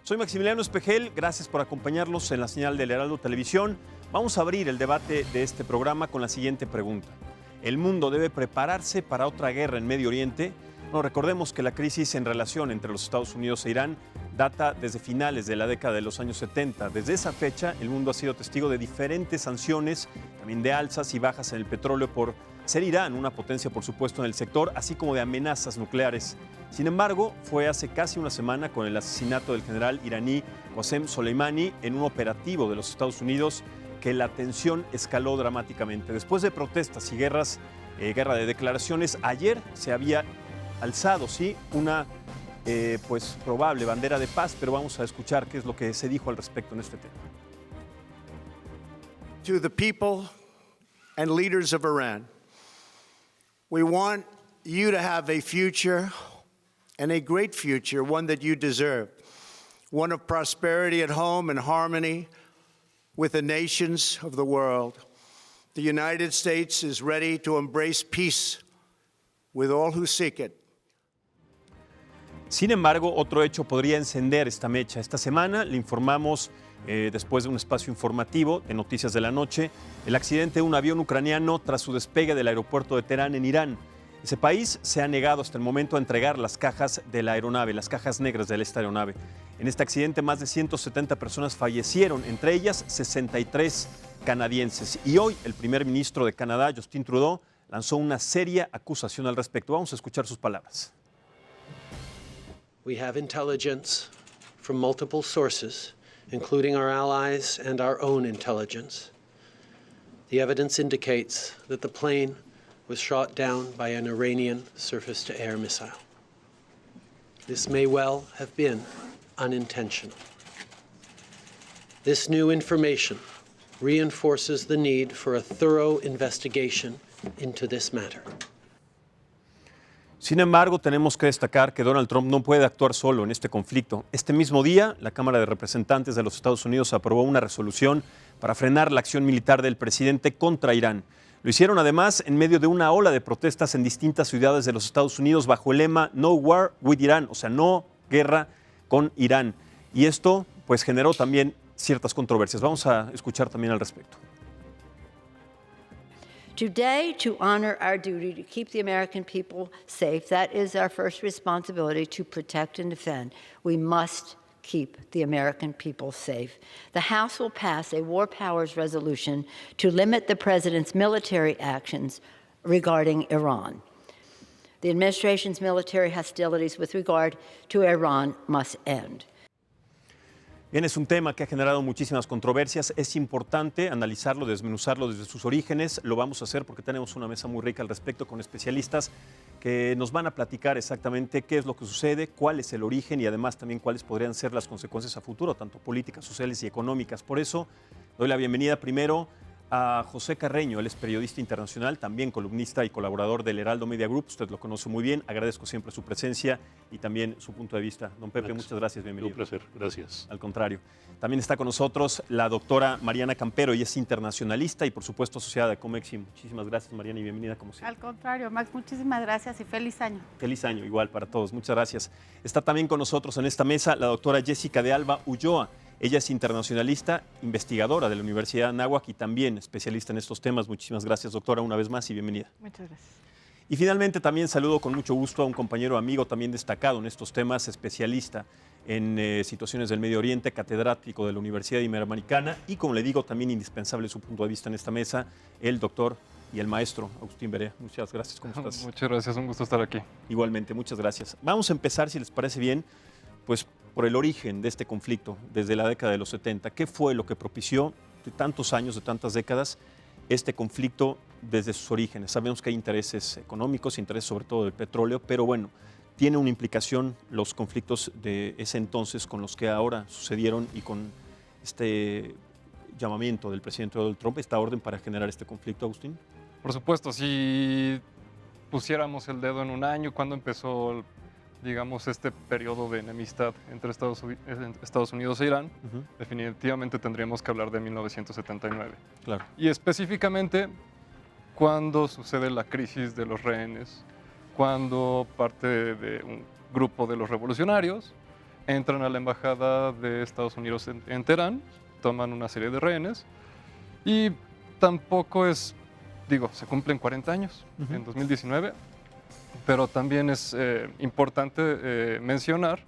Soy Maximiliano Espejel, gracias por acompañarnos en la señal del Heraldo Televisión. Vamos a abrir el debate de este programa con la siguiente pregunta. ¿El mundo debe prepararse para otra guerra en Medio Oriente? No, recordemos que la crisis en relación entre los Estados Unidos e Irán data desde finales de la década de los años 70. Desde esa fecha, el mundo ha sido testigo de diferentes sanciones, también de alzas y bajas en el petróleo por ser Irán una potencia, por supuesto, en el sector, así como de amenazas nucleares. Sin embargo, fue hace casi una semana con el asesinato del general iraní Qasem Soleimani en un operativo de los Estados Unidos que la tensión escaló dramáticamente. Después de protestas y guerra de declaraciones, ayer se había alzado, sí, una probable bandera de paz, pero vamos a escuchar qué es lo que se dijo al respecto en este tema. To the people and leaders of Iran, we want you to have a future and a great future, one that you deserve, one of prosperity at home and harmony with the nations of the world. The United States is ready to embrace peace with all who seek it. Sin embargo, otro hecho podría encender esta mecha. Esta semana le informamos, después de un espacio informativo de Noticias de la Noche, el accidente de un avión ucraniano tras su despegue del aeropuerto de Teherán en Irán. Ese país se ha negado hasta el momento a entregar las cajas de la aeronave, las cajas negras de esta aeronave. En este accidente, más de 170 personas fallecieron, entre ellas 63 canadienses. Y hoy, el primer ministro de Canadá, Justin Trudeau, lanzó una seria acusación al respecto. Vamos a escuchar sus palabras. We have intelligence from multiple sources, including our allies and our own intelligence. The evidence indicates that the plane was shot down by an Iranian surface-to-air missile. This may well have been unintentional. This new information reinforces the need for a thorough investigation into this matter. Sin embargo, tenemos que destacar que Donald Trump no puede actuar solo en este conflicto. Este mismo día, la Cámara de Representantes de los Estados Unidos aprobó una resolución para frenar la acción militar del presidente contra Irán. Lo hicieron además en medio de una ola de protestas en distintas ciudades de los Estados Unidos bajo el lema No War with Iran, o sea, no guerra con Irán. Y esto pues generó también ciertas controversias. Vamos a escuchar también al respecto. Today, to honor our duty to keep the American people safe, that is our first responsibility, to protect and defend. We must keep the American people safe. The House will pass a war powers resolution to limit the president's military actions regarding Iran. The administration's military hostilities with regard to Iran must end. Bien, es un tema que ha generado muchísimas controversias. Es importante analizarlo, desmenuzarlo desde sus orígenes. Lo vamos a hacer porque tenemos una mesa muy rica al respecto con especialistas que nos van a platicar exactamente qué es lo que sucede, cuál es el origen y además también cuáles podrían ser las consecuencias a futuro, tanto políticas, sociales y económicas. Por eso doy la bienvenida primero a José Carreño. Él es periodista internacional, también columnista y colaborador del Heraldo Media Group. Usted lo conoce muy bien. Agradezco siempre su presencia y también su punto de vista. Don Pepe, muchas gracias. Bienvenido. Un placer. Gracias. Al contrario. También está con nosotros la doctora Mariana Campero. Ella es internacionalista y, por supuesto, asociada de Comexi. Muchísimas gracias, Mariana, y bienvenida como siempre. Al contrario, Max, muchísimas gracias y feliz año. Feliz año, igual para todos. Muchas gracias. Está también con nosotros en esta mesa la doctora Jessica de Alba Ulloa. Ella es internacionalista, investigadora de la Universidad de Anáhuac y también especialista en estos temas. Muchísimas gracias, doctora, una vez más y bienvenida. Muchas gracias. Y finalmente también saludo con mucho gusto a un compañero amigo también destacado en estos temas, especialista en situaciones del Medio Oriente, catedrático de la Universidad Iberoamericana y, como le digo, también indispensable su punto de vista en esta mesa, el doctor y el maestro Agustín Berea. Muchas gracias. ¿Cómo estás? Muchas gracias, un gusto estar aquí. Igualmente, muchas gracias. Vamos a empezar, si les parece bien, pues por el origen de este conflicto desde la década de los 70. ¿Qué fue lo que propició de tantos años, de tantas décadas, este conflicto desde sus orígenes? Sabemos que hay intereses económicos, intereses sobre todo del petróleo, pero bueno, tiene una implicación los conflictos de ese entonces con los que ahora sucedieron y con este llamamiento del presidente Donald Trump, esta orden para generar este conflicto, Agustín. Por supuesto, si pusiéramos el dedo en un año, ¿cuándo empezó, digamos, este periodo de enemistad entre Estados Unidos e Irán? Definitivamente tendríamos que hablar de 1979. Claro. Y específicamente, cuando sucede la crisis de los rehenes, cuando parte de un grupo de los revolucionarios entran a la embajada de Estados Unidos en Teherán, toman una serie de rehenes y tampoco es, se cumplen 40 años en 2019, pero también es importante mencionar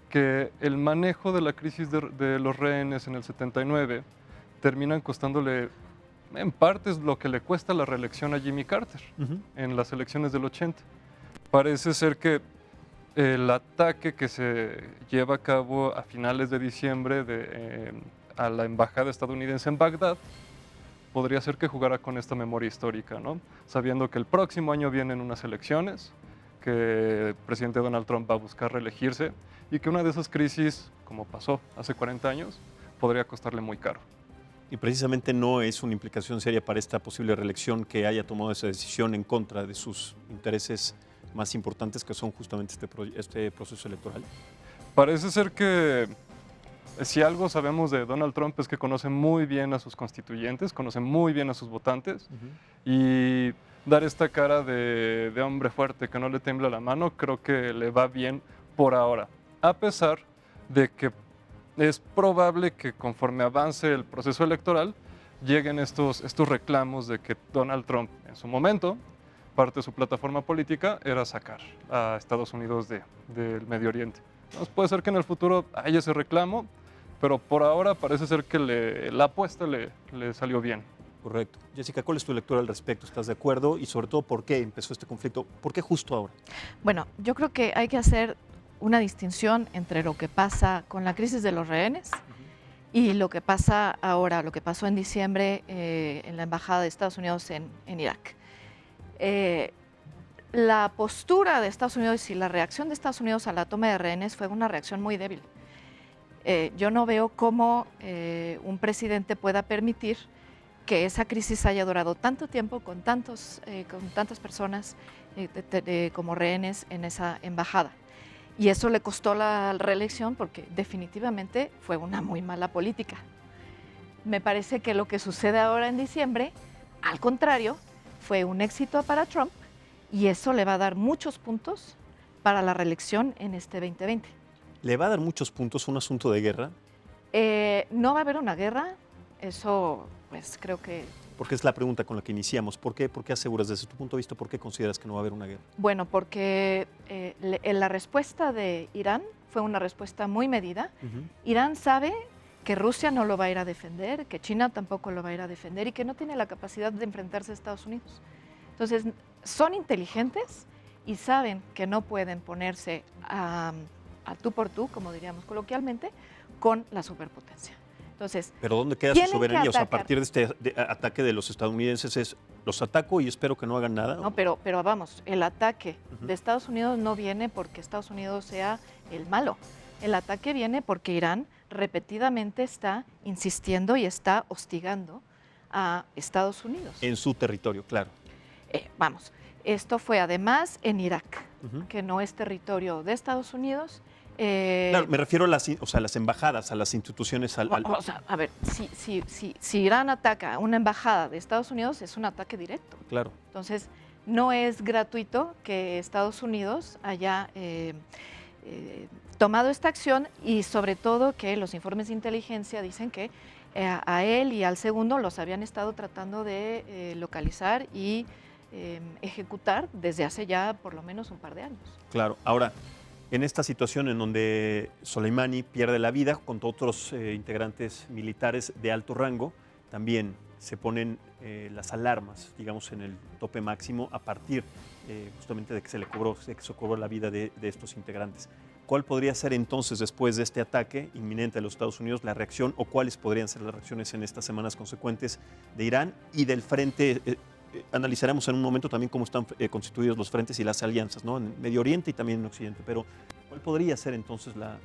que el manejo de la crisis de los rehenes en el 79 terminan costándole en parte es lo que le cuesta la reelección a Jimmy Carter en las elecciones del 80. Parece ser que el ataque que se lleva a cabo a finales de diciembre a la embajada estadounidense en Bagdad podría ser que jugara con esta memoria histórica, ¿no? Sabiendo que el próximo año vienen unas elecciones, que el presidente Donald Trump va a buscar reelegirse y que una de esas crisis, como pasó hace 40 años, podría costarle muy caro. Y precisamente no es una implicación seria para esta posible reelección que haya tomado esa decisión en contra de sus intereses más importantes, que son justamente este proceso electoral. Parece ser que si algo sabemos de Donald Trump es que conoce muy bien a sus constituyentes, conoce muy bien a sus votantes y dar esta cara de hombre fuerte que no le tiembla la mano creo que le va bien por ahora, a pesar de que es probable que conforme avance el proceso electoral lleguen estos reclamos de que Donald Trump en su momento, parte de su plataforma política era sacar a Estados Unidos del Medio Oriente. Entonces puede ser que en el futuro haya ese reclamo, pero por ahora parece ser que la apuesta le salió bien. Correcto. Jessica, ¿cuál es tu lectura al respecto? ¿Estás de acuerdo? Y sobre todo, ¿por qué empezó este conflicto? ¿Por qué justo ahora? Bueno, yo creo que hay que hacer una distinción entre lo que pasa con la crisis de los rehenes y lo que pasa ahora, lo que pasó en diciembre en la Embajada de Estados Unidos en Irak. La postura de Estados Unidos y la reacción de Estados Unidos a la toma de rehenes fue una reacción muy débil. Yo no veo cómo un presidente pueda permitir que esa crisis haya durado tanto tiempo con tantas personas como rehenes en esa embajada. Y eso le costó la reelección porque definitivamente fue una muy mala política. Me parece que lo que sucede ahora en diciembre, al contrario, fue un éxito para Trump y eso le va a dar muchos puntos para la reelección en este 2020. ¿Le va a dar muchos puntos un asunto de guerra? No va a haber una guerra, eso pues creo que... Porque es la pregunta con la que iniciamos. ¿Por qué aseguras desde tu punto de vista, por qué consideras que no va a haber una guerra? Bueno, porque la respuesta de Irán fue una respuesta muy medida. Irán sabe que Rusia no lo va a ir a defender, que China tampoco lo va a ir a defender y que no tiene la capacidad de enfrentarse a Estados Unidos. Entonces, son inteligentes y saben que no pueden ponerse a tú por tú, como diríamos coloquialmente, con la superpotencia. Entonces, ¿pero dónde queda su soberanía? O sea, a partir de este ataque de los estadounidenses es, los ataco y espero que no hagan nada. No, pero vamos, el ataque de Estados Unidos no viene porque Estados Unidos sea el malo. El ataque viene porque Irán repetidamente está insistiendo y está hostigando a Estados Unidos. En su territorio, claro. Vamos, esto fue además en Irak, que no es territorio de Estados Unidos. Claro, me refiero a las embajadas, a las instituciones. O sea, a ver, si Irán ataca una embajada de Estados Unidos, es un ataque directo. Claro. Entonces, no es gratuito que Estados Unidos haya tomado esta acción y sobre todo que los informes de inteligencia dicen que a él y al segundo los habían estado tratando de localizar y ejecutar desde hace ya por lo menos un par de años. Claro. Ahora, en esta situación en donde Soleimani pierde la vida junto a otros integrantes militares de alto rango, también se ponen las alarmas, digamos, en el tope máximo a partir justamente de que se cobró la vida de estos integrantes. ¿Cuál podría ser entonces, después de este ataque inminente de los Estados Unidos, la reacción o cuáles podrían ser las reacciones en estas semanas consecuentes de Irán y del frente? Analizaremos en un momento también cómo están constituidos los frentes y las alianzas, ¿no? En Medio Oriente y también en Occidente. Pero, ¿cuál podría ser entonces la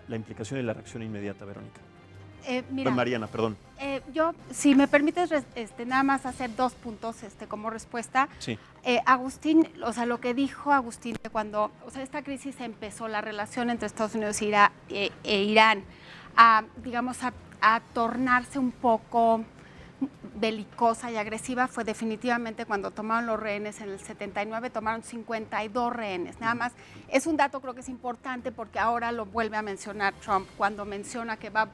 implicación y la reacción inmediata, Verónica? Mira, Mariana, perdón. Yo, si me permites, nada más hacer 2 puntos como respuesta. Sí. Agustín, o sea, lo que dijo Agustín de cuando, o sea, esta crisis empezó, la relación entre Estados Unidos e Irán, digamos, a tornarse un poco belicosa y agresiva fue definitivamente cuando tomaron los rehenes en el 79, tomaron 52 rehenes. Nada más, es un dato creo que es importante porque ahora lo vuelve a mencionar Trump cuando menciona que va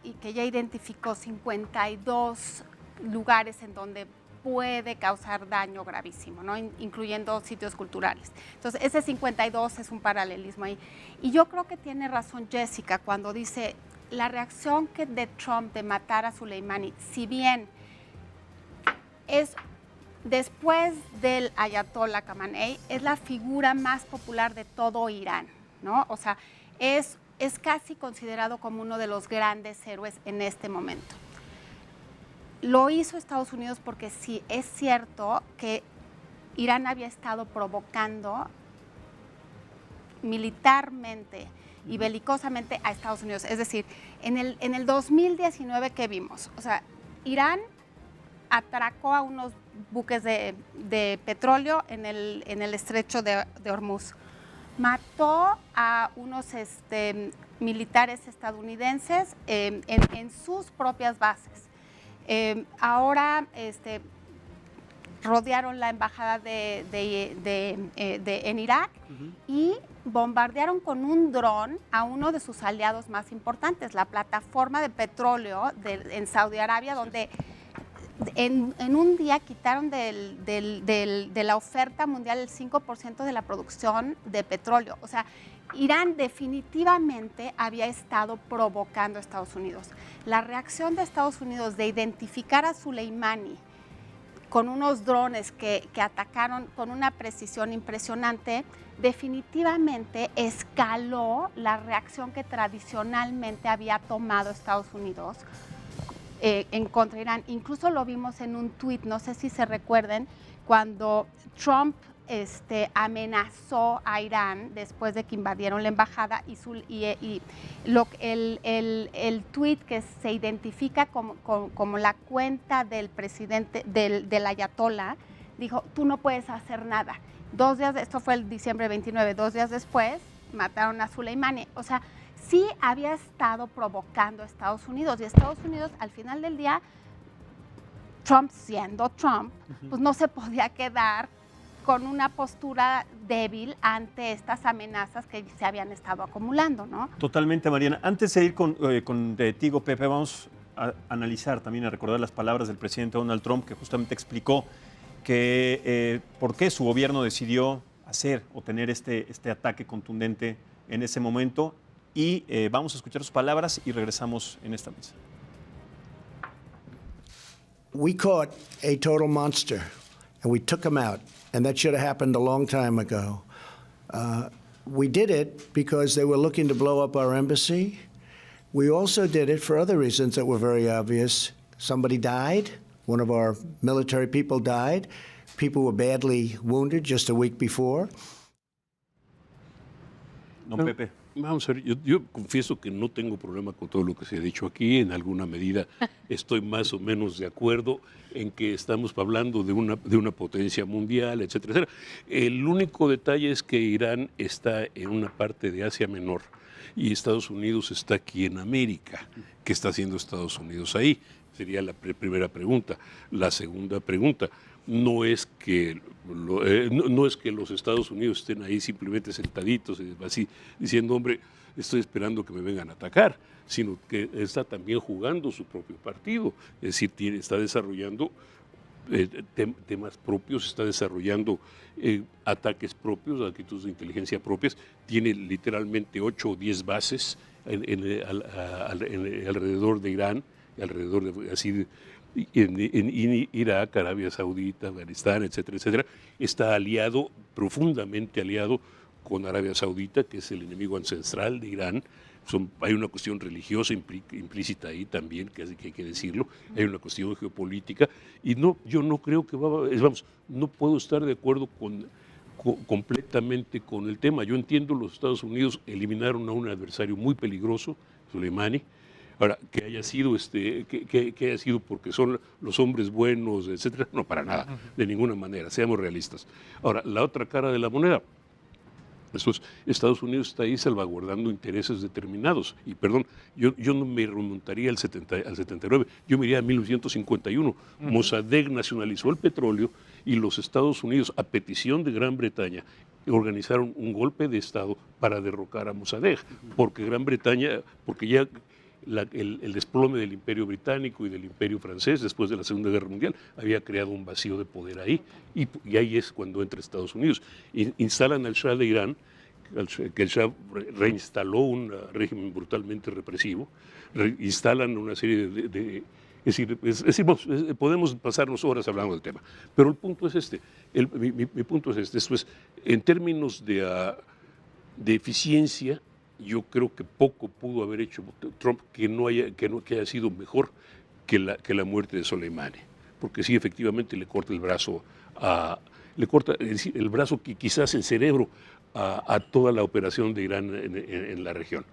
y que ya identificó 52 lugares en donde puede causar daño gravísimo, ¿no? Incluyendo sitios culturales. Entonces, ese 52 es un paralelismo ahí. Y yo creo que tiene razón Jessica cuando dice la reacción de Trump de matar a Soleimani, si bien es después del Ayatollah Khamenei, es la figura más popular de todo Irán, ¿no? O sea, es casi considerado como uno de los grandes héroes en este momento. Lo hizo Estados Unidos porque sí, es cierto que Irán había estado provocando militarmente y belicosamente a Estados Unidos. Es decir, en el 2019, ¿qué vimos? O sea, Irán atracó a unos buques de petróleo en el estrecho de Hormuz. Mató a unos militares estadounidenses en sus propias bases. Ahora rodearon la embajada en Irak y bombardearon con un dron a uno de sus aliados más importantes, la plataforma de petróleo en Saudi Arabia, donde en un día quitaron de la oferta mundial el 5% de la producción de petróleo. O sea, Irán definitivamente había estado provocando a Estados Unidos. La reacción de Estados Unidos de identificar a Soleimani con unos drones que atacaron con una precisión impresionante, definitivamente escaló la reacción que tradicionalmente había tomado Estados Unidos en contra de Irán. Incluso lo vimos en un tuit, no sé si se recuerden, cuando Trump amenazó a Irán después de que invadieron la embajada el tuit que se identifica como la cuenta del presidente, del ayatollah, dijo, tú no puedes hacer nada. Esto fue el diciembre 29, 2 días después mataron a Soleimani. O sea, sí había estado provocando a Estados Unidos y Estados Unidos al final del día, Trump siendo Trump, pues no se podía quedar con una postura débil ante estas amenazas que se habían estado acumulando, ¿no? Totalmente, Mariana. Antes de ir contigo, Pepe, vamos a analizar también, a recordar las palabras del presidente Donald Trump, que justamente explicó que por qué su gobierno decidió hacer o tener este ataque contundente en ese momento. Y vamos a escuchar sus palabras y regresamos en esta mesa. We caught a total monster, and we took him out. And that should have happened a long time ago. We did it because they were looking to blow up our embassy. We also did it for other reasons that were very obvious. Somebody died. One of our military people died. People were badly wounded just a week before. No, Pepe. Vamos a ver, yo confieso que no tengo problema con todo lo que se ha dicho aquí. En alguna medida estoy más o menos de acuerdo en que estamos hablando de una potencia mundial, etcétera, etcétera. El único detalle es que Irán está en una parte de Asia Menor y Estados Unidos está aquí en América. ¿Qué está haciendo Estados Unidos ahí? Sería la primera pregunta. La segunda pregunta, no es que los Estados Unidos estén ahí simplemente sentaditos así diciendo, hombre, estoy esperando que me vengan a atacar, sino que está también jugando su propio partido, es decir, está desarrollando temas propios, está desarrollando ataques propios, actitudes de inteligencia propias, tiene literalmente 8 o 10 bases alrededor de Irán, alrededor de así en Irak, Arabia Saudita, Afganistán, etcétera, etcétera. Está aliado, profundamente aliado con Arabia Saudita, que es el enemigo ancestral de Irán. Hay una cuestión religiosa implícita ahí también, que hay que decirlo. Hay una cuestión geopolítica. Y yo no creo que no puedo estar de acuerdo completamente con el tema. Yo entiendo los Estados Unidos eliminaron a un adversario muy peligroso, Soleimani. Ahora, que haya sido porque son los hombres buenos, etcétera, no, para nada, de ninguna manera, seamos realistas. Ahora, la otra cara de la moneda, Entonces, Estados Unidos está ahí salvaguardando intereses determinados. Y perdón, yo no me remontaría al 79, yo me iría a 1951. Mossadegh nacionalizó el petróleo y los Estados Unidos, a petición de Gran Bretaña, organizaron un golpe de Estado para derrocar a Mossadegh, porque Gran Bretaña, porque ya el desplome del Imperio Británico y del Imperio Francés después de la Segunda Guerra Mundial había creado un vacío de poder ahí, y ahí es cuando entra Estados Unidos. Instalan al Shah de Irán, que el Shah reinstaló un régimen brutalmente represivo, instalan una serie es decir, podemos pasarnos horas hablando del tema, pero el punto es este, mi punto es este, esto es, en términos de eficiencia, yo creo que poco pudo haber hecho Trump que haya sido mejor que la muerte de Soleimani, porque sí, efectivamente le corta el brazo quizás el cerebro a toda la operación de Irán en la región.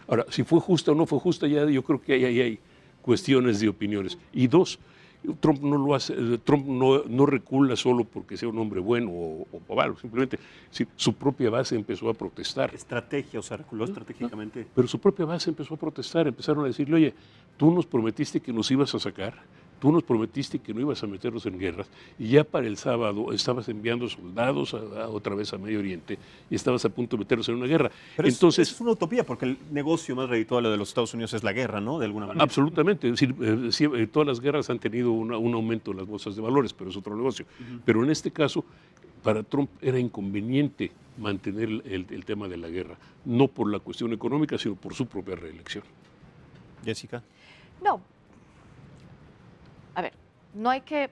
Ahora, si fue justa o no fue justa, ya yo creo que ahí hay cuestiones de opiniones. Y dos, Trump no lo hace, Trump no recula solo porque sea un hombre bueno o malo, simplemente su propia base empezó a protestar. Estrategia, o sea, reculó estratégicamente. Pero su propia base empezó a protestar, empezaron a decirle, oye, tú nos prometiste que nos ibas a sacar, tú nos prometiste que no ibas a meternos en guerras, y ya para el sábado estabas enviando soldados otra vez a Medio Oriente y estabas a punto de meternos en una guerra. Pero entonces, es una utopía, porque el negocio más redituable de los Estados Unidos es la guerra, ¿no? De alguna manera. absolutamente, es decir, todas las guerras han tenido un aumento en las bolsas de valores, pero es otro negocio. Pero en este caso, para Trump era inconveniente mantener el tema de la guerra, no por la cuestión económica, sino por su propia reelección. Jessica. No. A ver, no hay que...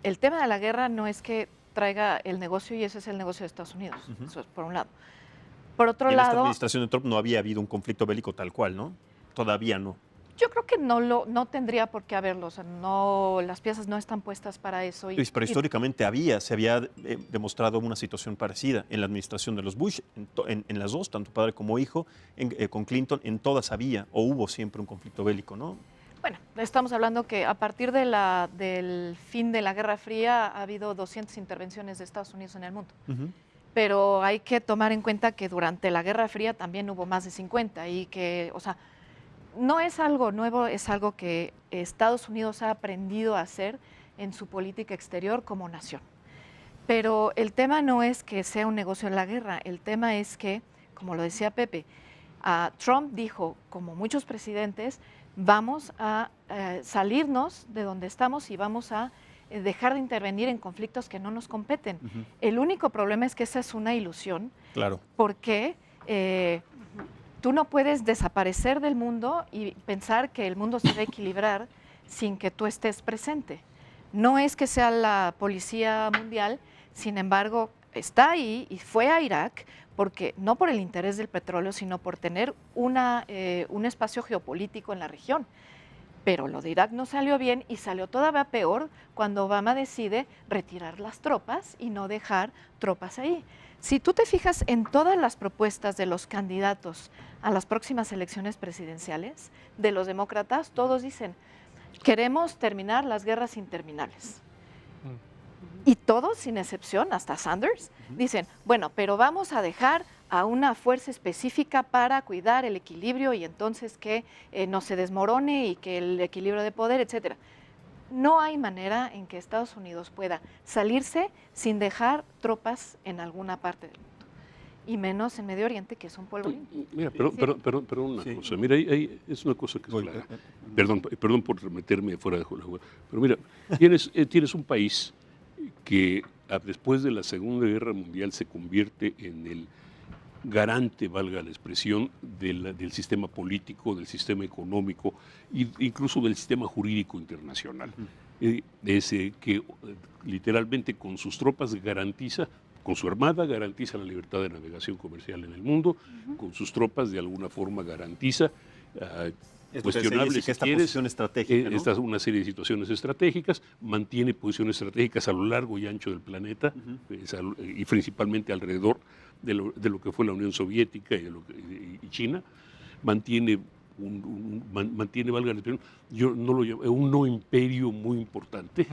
El tema de la guerra no es que traiga el negocio, y ese es el negocio de Estados Unidos. Eso es por un lado. Por otro En esta lado... administración de Trump no había habido un conflicto bélico tal cual, ¿no? Todavía no. Yo creo que no tendría por qué haberlo. O sea, las piezas no están puestas para eso. Pero históricamente se había demostrado una situación parecida en la administración de los Bush, en las dos, tanto padre como hijo, con Clinton, en todas había o hubo siempre un conflicto bélico, ¿no? Bueno, estamos hablando que a partir del fin de la Guerra Fría ha habido 200 intervenciones de Estados Unidos en el mundo. Pero hay que tomar en cuenta que durante la Guerra Fría también hubo más de 50 y que, o sea, no es algo nuevo, es algo que Estados Unidos ha aprendido a hacer en su política exterior como nación. Pero el tema no es que sea un negocio en la guerra, el tema es que, como lo decía Pepe, Trump dijo, como muchos presidentes, vamos a salirnos de donde estamos y vamos a dejar de intervenir en conflictos que no nos competen. El único problema es que esa es una ilusión, claro, porque tú no puedes desaparecer del mundo y pensar que el mundo se va a equilibrar sin que tú estés presente. No es que sea la policía mundial, sin embargo, está ahí y fue a Irak porque no por el interés del petróleo, sino por tener un espacio geopolítico en la región. Pero lo de Irak no salió bien y salió todavía peor cuando Obama decide retirar las tropas y no dejar tropas ahí. Si tú te fijas en todas las propuestas de los candidatos a las próximas elecciones presidenciales, de los demócratas, todos dicen, queremos terminar las guerras interminables. Y todos, sin excepción, hasta Sanders, dicen, bueno, pero vamos a dejar a una fuerza específica para cuidar el equilibrio y entonces que no se desmorone y que el equilibrio de poder, etcétera. No hay manera en que Estados Unidos pueda salirse sin dejar tropas en alguna parte del mundo, y menos en Medio Oriente, que es un polvorín. Mira, perdón una cosa. Mira, es una cosa que es clara. Perdón por meterme fuera de la jugada. Pero mira, tienes un país que después de la Segunda Guerra Mundial se convierte en el garante, valga la expresión, del sistema político, del sistema económico e incluso del sistema jurídico internacional. Que literalmente con sus tropas garantiza, con su armada garantiza la libertad de navegación comercial en el mundo, con sus tropas de alguna forma garantiza cuestionables, que esta posición estratégica, ¿no? Una serie de situaciones estratégicas, mantiene posiciones estratégicas a lo largo y ancho del planeta, y principalmente alrededor de lo que fue la Unión Soviética y China, mantiene, valga la expresión, yo no lo llamo, un no imperio muy importante,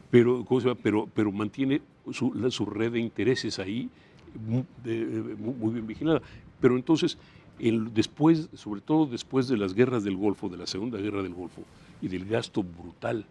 pero mantiene su red de intereses ahí muy bien vigilada. Pero entonces, después, sobre todo después de las guerras del Golfo, de la Segunda Guerra del Golfo, y del gasto brutal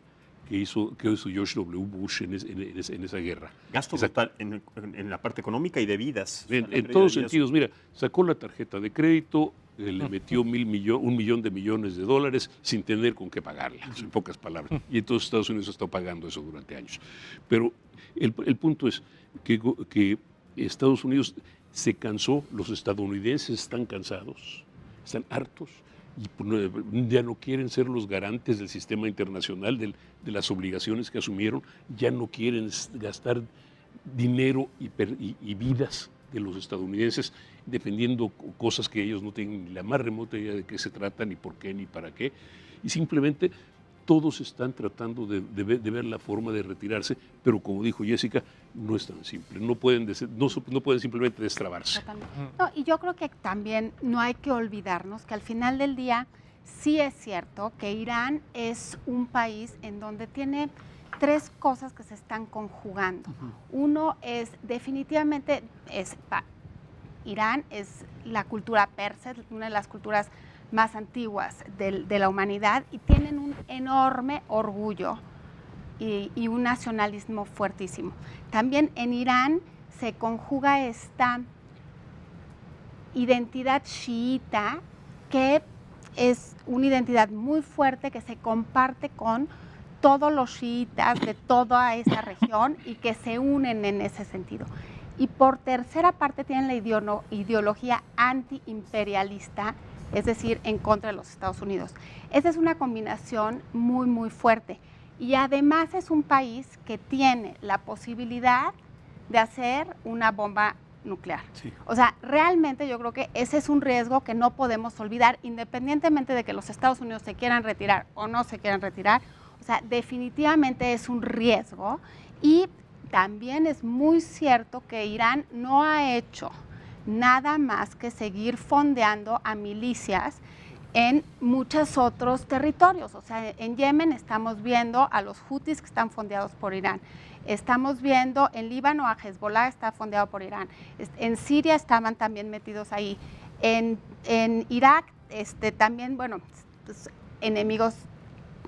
que hizo George W. Bush en esa guerra. Gasto brutal en la parte económica y de vidas. En todos sentidos, mira, sacó la tarjeta de crédito, le metió $1 millón de millones de dólares sin tener con qué pagarla, en pocas palabras. Y entonces Estados Unidos está pagando eso durante años. Pero el punto es que Estados Unidos se cansó, los estadounidenses están cansados, están hartos, y ya no quieren ser los garantes del sistema internacional, de las obligaciones que asumieron, ya no quieren gastar dinero y vidas de los estadounidenses defendiendo cosas que ellos no tienen ni la más remota idea de qué se trata, ni por qué, ni para qué, y simplemente todos están tratando de ver la forma de retirarse, pero como dijo Jessica, no es tan simple, no pueden simplemente destrabarse. No, y yo creo que también no hay que olvidarnos que al final del día sí es cierto que Irán es un país en donde tiene tres cosas que se están conjugando. Uno es definitivamente, Irán es la cultura persa, es una de las culturas más antiguas de la humanidad, y tienen un enorme orgullo y un nacionalismo fuertísimo. También en Irán se conjuga esta identidad chiita, que es una identidad muy fuerte que se comparte con todos los chiitas de toda esa región y que se unen en ese sentido. Y por tercera parte tienen la ideología antiimperialista, es decir, en contra de los Estados Unidos. Esa es una combinación muy, muy fuerte. Y además es un país que tiene la posibilidad de hacer una bomba nuclear. Sí. O sea, realmente yo creo que ese es un riesgo que no podemos olvidar, independientemente de que los Estados Unidos se quieran retirar o no se quieran retirar. O sea, definitivamente es un riesgo. Y también es muy cierto que Irán no ha hecho nada más que seguir fondeando a milicias en muchos otros territorios. O sea, en Yemen estamos viendo a los hutis que están fondeados por Irán. Estamos viendo en Líbano a Hezbollah, está fondeado por Irán. En Siria estaban también metidos ahí. En Irak también, bueno, pues, enemigos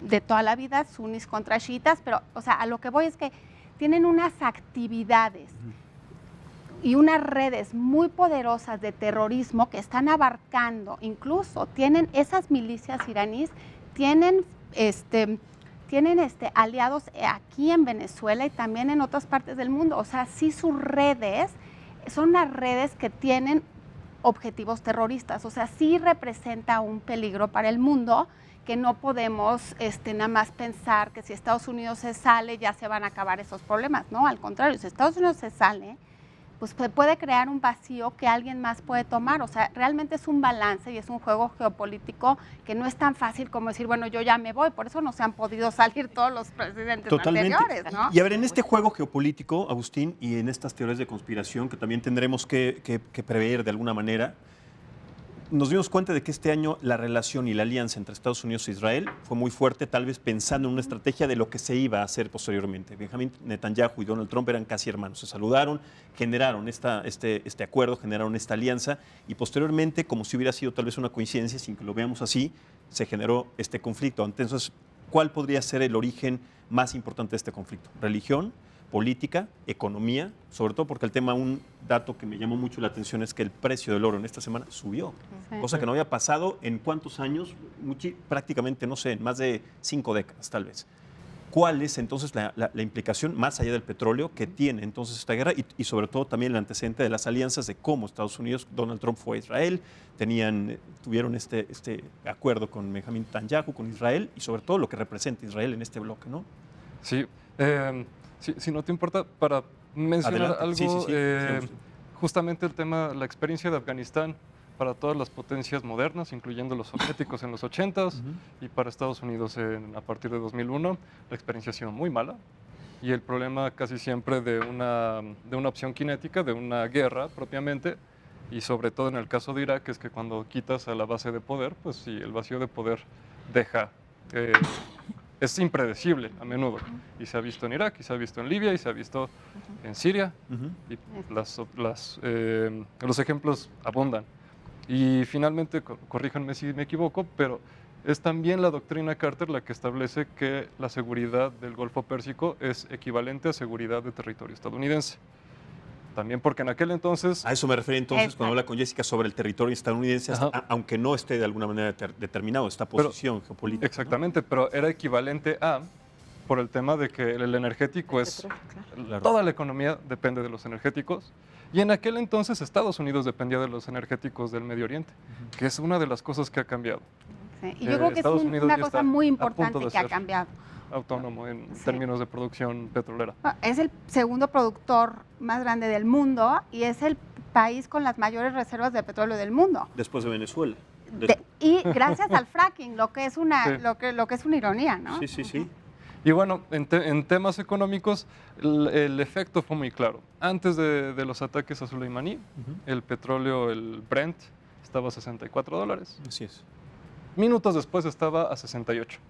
de toda la vida, sunis contra chiitas, pero, o sea, a lo que voy es que tienen unas actividades y unas redes muy poderosas de terrorismo que están abarcando, incluso tienen esas milicias iraníes, tienen aliados aquí en Venezuela y también en otras partes del mundo. O sea, sí, sus redes son unas redes que tienen objetivos terroristas. O sea, sí representa un peligro para el mundo, que no podemos nada más pensar que si Estados Unidos se sale ya se van a acabar esos problemas. No, al contrario, si Estados Unidos se sale, pues puede crear un vacío que alguien más puede tomar. O sea, realmente es un balance y es un juego geopolítico que no es tan fácil como decir, bueno, yo ya me voy. Por eso no se han podido salir todos los presidentes anteriores, ¿no? Y a ver, en este juego geopolítico, Agustín, y en estas teorías de conspiración que también tendremos que prever de alguna manera, nos dimos cuenta de que este año la relación y la alianza entre Estados Unidos e Israel fue muy fuerte, tal vez pensando en una estrategia de lo que se iba a hacer posteriormente. Benjamín Netanyahu y Donald Trump eran casi hermanos, se saludaron, generaron este acuerdo, generaron esta alianza, y posteriormente, como si hubiera sido tal vez una coincidencia, sin que lo veamos así, se generó este conflicto. Entonces, ¿cuál podría ser el origen más importante de este conflicto? ¿Religión? Política, economía, sobre todo porque el tema, un dato que me llamó mucho la atención es que el precio del oro en esta semana subió, cosa que no había pasado en cuántos años, prácticamente, no sé, en más de 5 décadas tal vez. ¿Cuál es entonces la implicación, más allá del petróleo, que tiene entonces esta guerra y sobre todo también el antecedente de las alianzas, de cómo Estados Unidos, Donald Trump fue a Israel, tuvieron este acuerdo con Benjamín Netanyahu, con Israel, y sobre todo lo que representa Israel en este bloque, ¿no? Sí, si no te importa, para mencionar algo, justamente el tema, la experiencia de Afganistán para todas las potencias modernas, incluyendo los soviéticos en los 80s y para Estados Unidos a partir de 2001, la experiencia ha sido muy mala. Y el problema casi siempre de una opción cinética, de una guerra propiamente, y sobre todo en el caso de Irak, es que cuando quitas a la base de poder, pues sí, el vacío de poder deja es impredecible a menudo. Y se ha visto en Irak, y se ha visto en Libia, y se ha visto en Siria. Y los ejemplos abundan. Y finalmente, corríjanme si me equivoco, pero es también la doctrina Carter la que establece que la seguridad del Golfo Pérsico es equivalente a seguridad de territorio estadounidense. También porque en aquel entonces... A eso me refería entonces Exacto. cuando habla con Jessica sobre el territorio estadounidense, aunque no esté de alguna manera determinado, esta posición geopolítica. Exactamente, pero era equivalente a, por el tema de que el energético es... Claro. Toda la economía depende de los energéticos. Y en aquel entonces Estados Unidos dependía de los energéticos del Medio Oriente, que es una de las cosas que ha cambiado. Sí, y yo creo que Estados es Unidos una ya cosa está muy a importante punto de que ha ser cambiado. autónomo en Sí. términos de producción petrolera. Es el segundo productor más grande del mundo y es el país con las mayores reservas de petróleo del mundo. Después de Venezuela. Y gracias al fracking, lo que es una, Sí. lo que es una ironía, ¿no? Sí. Y bueno, en temas económicos, el efecto fue muy claro. Antes de los ataques a Soleimani, el petróleo, el Brent, estaba a $64. Así es. Minutos después estaba a 68.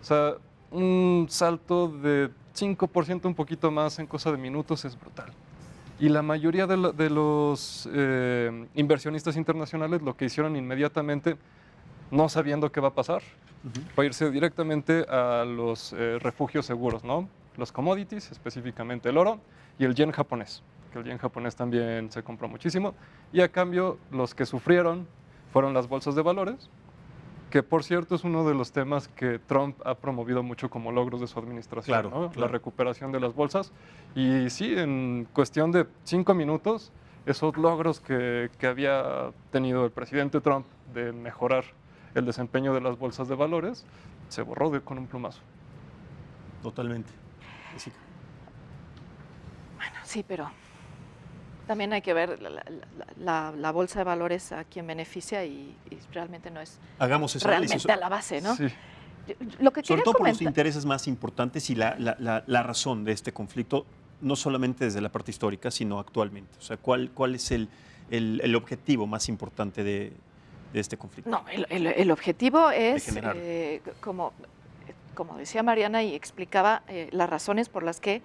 O sea, un salto de 5%, un poquito más en cosa de minutos es brutal. Y la mayoría de los inversionistas internacionales lo que hicieron inmediatamente, no sabiendo qué va a pasar, fue irse directamente a los refugios seguros, ¿no? Los commodities, específicamente el oro y el yen japonés, que el yen japonés también se compró muchísimo. Y a cambio, los que sufrieron fueron las bolsas de valores, que por cierto es uno de los temas que Trump ha promovido mucho como logros de su administración, Claro, ¿no? claro. La recuperación de las bolsas. Y sí, en cuestión de 5 minutos, esos logros que había tenido el presidente Trump de mejorar el desempeño de las bolsas de valores, se borró con un plumazo. Totalmente. Jessica. Bueno, sí, pero también hay que ver la bolsa de valores a quien beneficia y realmente no es Hagamos ese realmente análisis. a la base, ¿no? Sí. Lo que Sobre quería todo por los comentar, intereses más importantes y la razón de este conflicto, no solamente desde la parte histórica, sino actualmente. O sea, ¿cuál es el objetivo más importante de este conflicto? no, el objetivo es, generarlo. como decía Mariana y explicaba, las razones por las que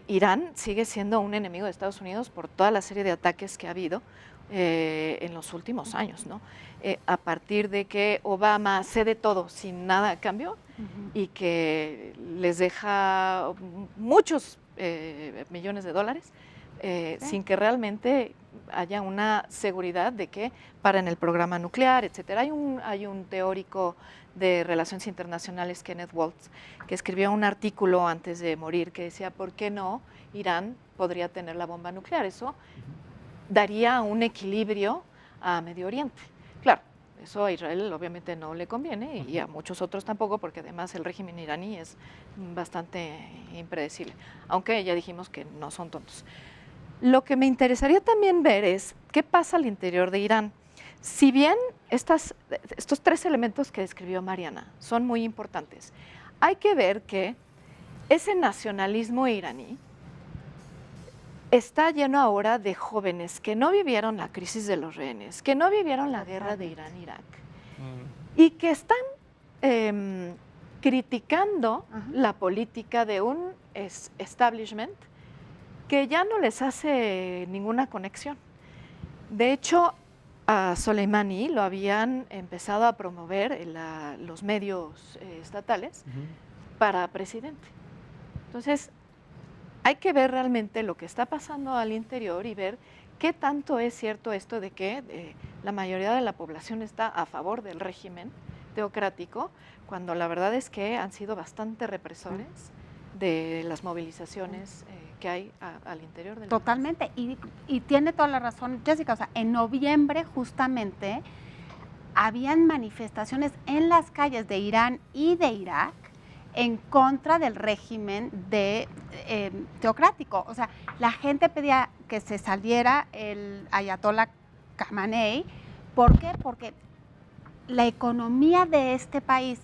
Irán sigue siendo un enemigo de Estados Unidos por toda la serie de ataques que ha habido en los últimos años, ¿no? A partir de que Obama cede todo sin nada a cambio y que les deja muchos millones de dólares sin que realmente haya una seguridad de que paren el programa nuclear, etcétera. Hay un teórico de relaciones internacionales, Kenneth Waltz, que escribió un artículo antes de morir que decía, ¿por qué no Irán podría tener la bomba nuclear? Eso daría un equilibrio a Medio Oriente. Claro, eso a Israel obviamente no le conviene y a muchos otros tampoco, porque además el régimen iraní es bastante impredecible, aunque ya dijimos que no son tontos. Lo que me interesaría también ver es qué pasa al interior de Irán. Si bien estos 3 elementos que describió Mariana son muy importantes, hay que ver que ese nacionalismo iraní está lleno ahora de jóvenes que no vivieron la crisis de los rehenes, que no vivieron la guerra de Irán-Irak y que están criticando la política de un establishment que ya no les hace ninguna conexión. De hecho, a Soleimani lo habían empezado a promover en los medios estatales para presidente. Entonces, hay que ver realmente lo que está pasando al interior y ver qué tanto es cierto esto de que la mayoría de la población está a favor del régimen teocrático, cuando la verdad es que han sido bastante represores de las movilizaciones que hay al interior del país. Totalmente, y tiene toda la razón Jessica, o sea, en noviembre justamente habían manifestaciones en las calles de Irán y de Irak en contra del régimen teocrático. O sea, la gente pedía que se saliera el ayatollah Khamenei. ¿Por qué? Porque la economía de este país,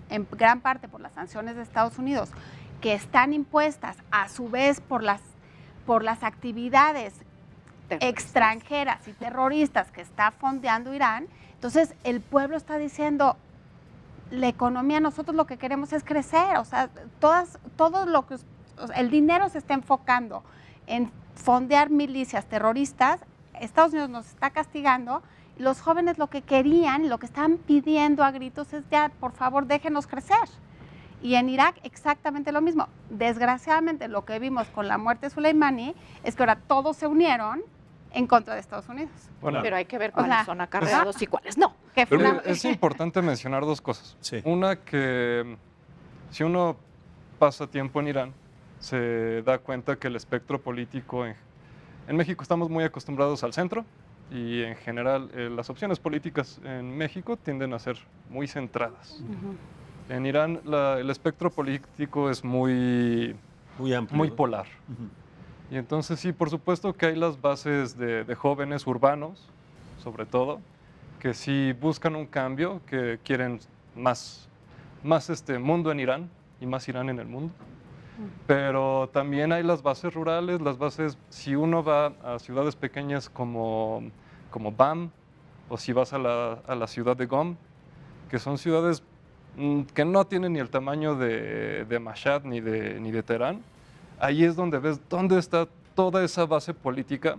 en gran parte por las sanciones de Estados Unidos, que están impuestas a su vez por las actividades extranjeras y terroristas que está fondeando Irán, entonces el pueblo está diciendo, la economía, nosotros lo que queremos es crecer, o sea, el dinero se está enfocando en fondear milicias terroristas, Estados Unidos nos está castigando, los jóvenes lo que querían, lo que estaban pidiendo a gritos es ya, por favor, déjenos crecer. Y en Irak exactamente lo mismo. Desgraciadamente lo que vimos con la muerte de Soleimani es que ahora todos se unieron en contra de Estados Unidos. Bueno, Pero hay que ver cuáles son acarreados y cuáles no. Que fue pero una- es importante mencionar dos cosas. Sí. Una, que si uno pasa tiempo en Irán, se da cuenta que el espectro político en México estamos muy acostumbrados al centro y en general las opciones políticas en México tienden a ser muy centradas. En Irán el espectro político es muy amplio. muy ¿no? polar. Ujú. Y entonces sí, por supuesto que hay las bases de jóvenes urbanos, sobre todo, que sí buscan un cambio, que quieren más mundo en Irán y más Irán en el mundo. Pero también hay las bases rurales, las bases, si uno va a ciudades pequeñas como Bam, o si vas a la ciudad de Qom, que son ciudades que no tienen ni el tamaño de Mashhad ni de Teherán, ahí es donde ves dónde está toda esa base política,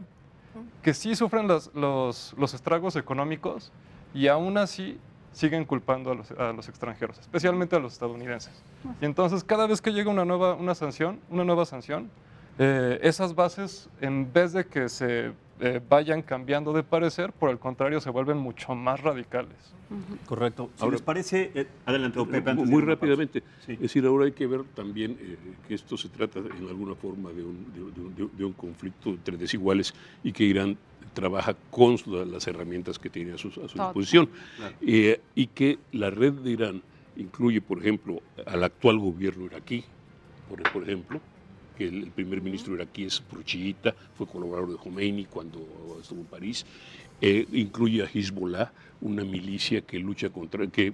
que sí sufren los estragos económicos y aún así siguen culpando a los extranjeros, especialmente a los estadounidenses. Y entonces cada vez que llega una nueva sanción, esas bases, en vez de que se vayan cambiando de parecer, por el contrario, se vuelven mucho más radicales. Correcto. Si Ahora- les parece, adelante, don Pepe, antes de Muy ir a una pausa. rápidamente. Sí. Es decir, ahora hay que ver también que esto se trata en alguna forma de un conflicto entre desiguales y que Irán trabaja con las herramientas que tiene a su disposición. Y que la red de Irán incluye, por ejemplo, al actual gobierno iraquí, por ejemplo, que el primer ministro iraquí es chiita, fue colaborador de Khomeini cuando estuvo en París, incluye a Hezbollah, una milicia que lucha que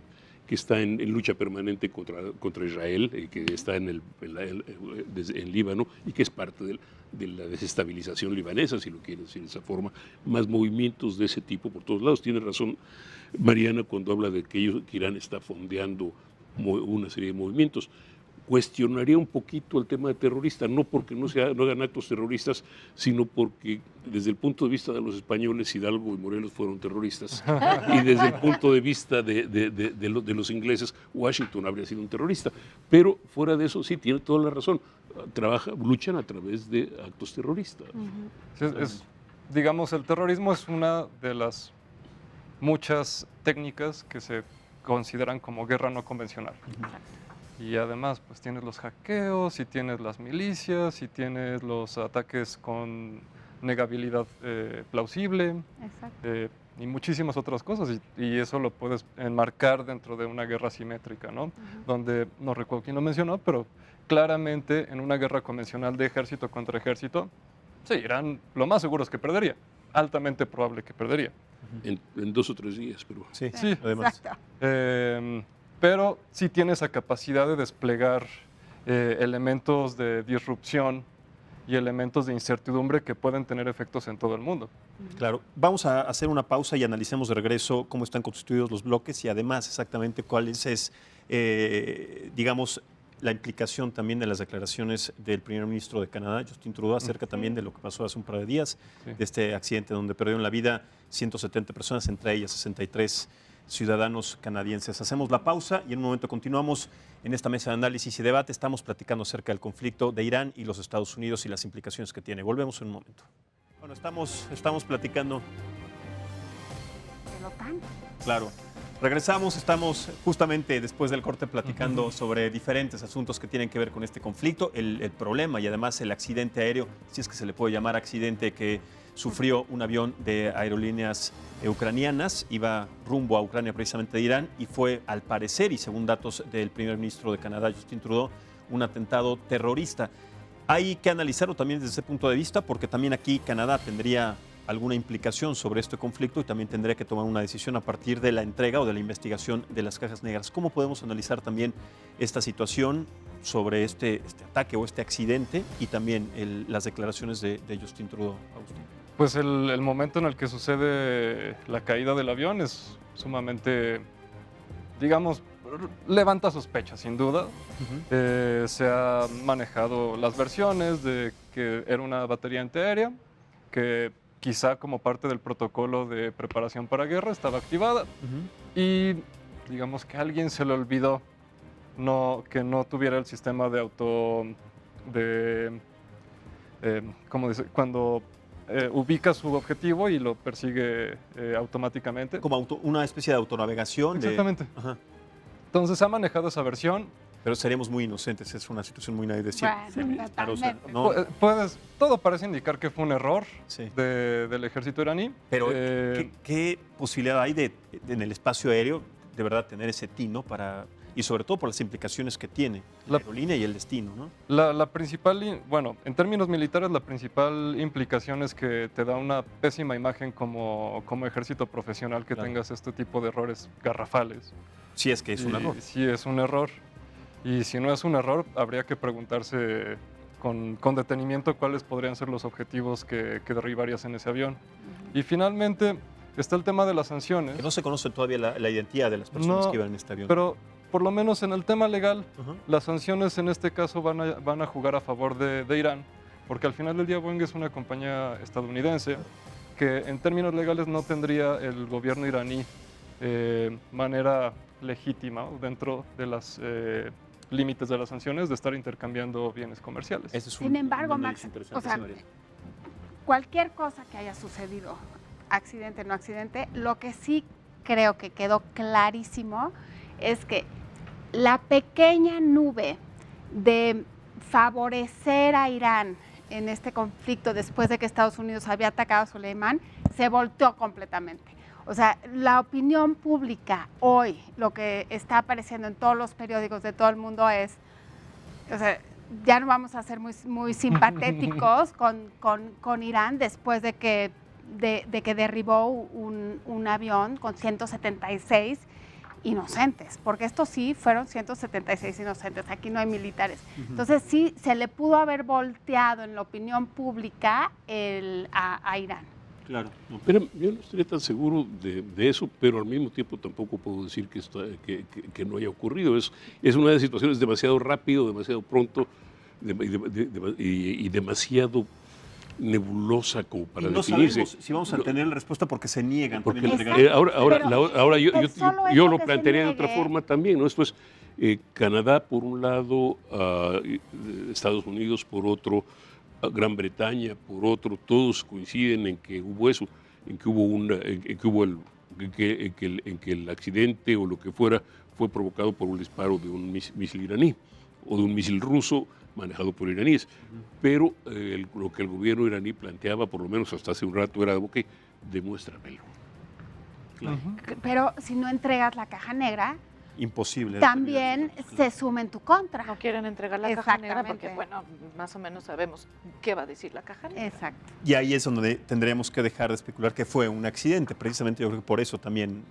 está en lucha permanente contra Israel, que está en Líbano y que es parte de la desestabilización libanesa, si lo quieren decir de esa forma, más movimientos de ese tipo por todos lados. Tiene razón Mariana cuando habla de que Irán está fondeando una serie de movimientos. Cuestionaría un poquito el tema de terrorista, no porque no hagan actos terroristas, sino porque desde el punto de vista de los españoles, Hidalgo y Morelos fueron terroristas, y desde el punto de vista de los ingleses, Washington habría sido un terrorista. Pero fuera de eso, sí, tiene toda la razón, luchan a través de actos terroristas. Sí, digamos, el terrorismo es una de las muchas técnicas que se consideran como guerra no convencional. Y además, pues tienes los hackeos, y tienes las milicias, y tienes los ataques con negabilidad plausible, y muchísimas otras cosas. Y eso lo puedes enmarcar dentro de una guerra simétrica, ¿no? Donde, no recuerdo quién lo mencionó, pero claramente en una guerra convencional de ejército contra ejército, sí, Irán lo más seguro es que perdería, altamente probable que perdería. En 2 o 3 días, pero... Sí, Sí, además. Exacto. Pero sí tiene esa capacidad de desplegar elementos de disrupción y elementos de incertidumbre que pueden tener efectos en todo el mundo. Claro. Vamos a hacer una pausa y analicemos de regreso cómo están constituidos los bloques y además exactamente cuál es digamos, la implicación también de las declaraciones del primer ministro de Canadá, Justin Trudeau, acerca también de lo que pasó hace un par de días, de este accidente donde perdieron la vida 170 personas, entre ellas 63 ciudadanos canadienses. Hacemos la pausa y en un momento continuamos en esta mesa de análisis y debate. Estamos platicando acerca del conflicto de Irán y los Estados Unidos y las implicaciones que tiene. Volvemos en un momento. Bueno, estamos platicando. De la OTAN. Claro. Regresamos, estamos justamente después del corte platicando sobre diferentes asuntos que tienen que ver con este conflicto, el problema y además el accidente aéreo, si es que se le puede llamar accidente, que sufrió un avión de aerolíneas ucranianas, iba rumbo a Ucrania precisamente de Irán y fue al parecer, y según datos del primer ministro de Canadá, Justin Trudeau, un atentado terrorista. Hay que analizarlo también desde ese punto de vista porque también aquí Canadá tendría alguna implicación sobre este conflicto y también tendría que tomar una decisión a partir de la entrega o de la investigación de las cajas negras. ¿Cómo podemos analizar también esta situación sobre este ataque o este accidente y también las declaraciones de Justin Trudeau, Agustín? Pues el momento en el que sucede la caída del avión es sumamente digamos, levanta sospechas, sin duda. Se han manejado las versiones de que era una batería antiaérea, que quizá como parte del protocolo de preparación para guerra estaba activada, y digamos que a alguien se le olvidó que no tuviera el sistema de ¿cómo dice? Cuando ubica su objetivo y lo persigue automáticamente. Como una especie de autonavegación. Exactamente. Ajá. Entonces se ha manejado esa versión. Pero seríamos muy inocentes, es una situación muy naivecita. Bueno, Claro, o sea, totalmente. no, Todo parece indicar que fue un error Sí. del ejército iraní. pero ¿qué posibilidad hay en el espacio aéreo de verdad tener ese tino para, y sobre todo por las implicaciones que tiene la aerolínea y el destino, ¿no? La principal, bueno, en términos militares, la principal implicación es que te da una pésima imagen como ejército profesional que Claro. tengas este tipo de errores garrafales. Si es que es un Y error. Sí, es un error. Y si no es un error, habría que preguntarse con detenimiento cuáles podrían ser los objetivos que derribarías en ese avión. Y finalmente está el tema de las sanciones. Que no se conoce todavía la identidad de las personas No, que iban en este avión. Pero por lo menos en el tema legal, Ajá. las sanciones en este caso van a jugar a favor de Irán, porque al final del día Boeing es una compañía estadounidense que en términos legales no tendría el gobierno iraní manera legítima dentro de los límites de las sanciones de estar intercambiando bienes comerciales. Ese es Sin embargo, un Max, análisis interesante, o sea, sí, María. cualquier cosa que haya sucedido, accidente o no accidente, lo que sí creo que quedó clarísimo es que la pequeña nube de favorecer a Irán en este conflicto después de que Estados Unidos había atacado a Soleimán se volteó completamente. O sea, la opinión pública hoy, lo que está apareciendo en todos los periódicos de todo el mundo es, o sea, ya no vamos a ser muy simpatéticos con Irán después de que derribó un avión con 176 inocentes, porque estos sí fueron 176 inocentes, aquí no hay militares. Entonces sí, se le pudo haber volteado en la opinión pública a Irán. Claro. No. Pero yo no estaría tan seguro de eso, pero al mismo tiempo tampoco puedo decir que no haya ocurrido. Es una de las situaciones demasiado rápido, demasiado pronto y demasiado nebulosa como para Y no definirse. sabemos si vamos a tener la respuesta porque se niegan. Porque también a Exacto. entregar. ahora yo el solo yo hecho lo que se plantearía de otra niegue. forma también, ¿no? Esto es Canadá por un lado, Estados Unidos por otro, Gran Bretaña por otro, todos coinciden en que hubo eso, en que el accidente o lo que fuera fue provocado por un disparo de un misil iraní o de un misil ruso manejado por iraníes. Pero lo que el gobierno iraní planteaba, por lo menos hasta hace un rato, era, ok, demuéstramelo. Claro. Pero si no entregas la caja negra, Imposible. también se suma en tu contra. No quieren entregar la caja negra porque, Exactamente. bueno, más o menos sabemos qué va a decir la caja negra. Exacto. Y ahí es donde tendríamos que dejar de especular que fue un accidente. Precisamente yo creo que por eso también.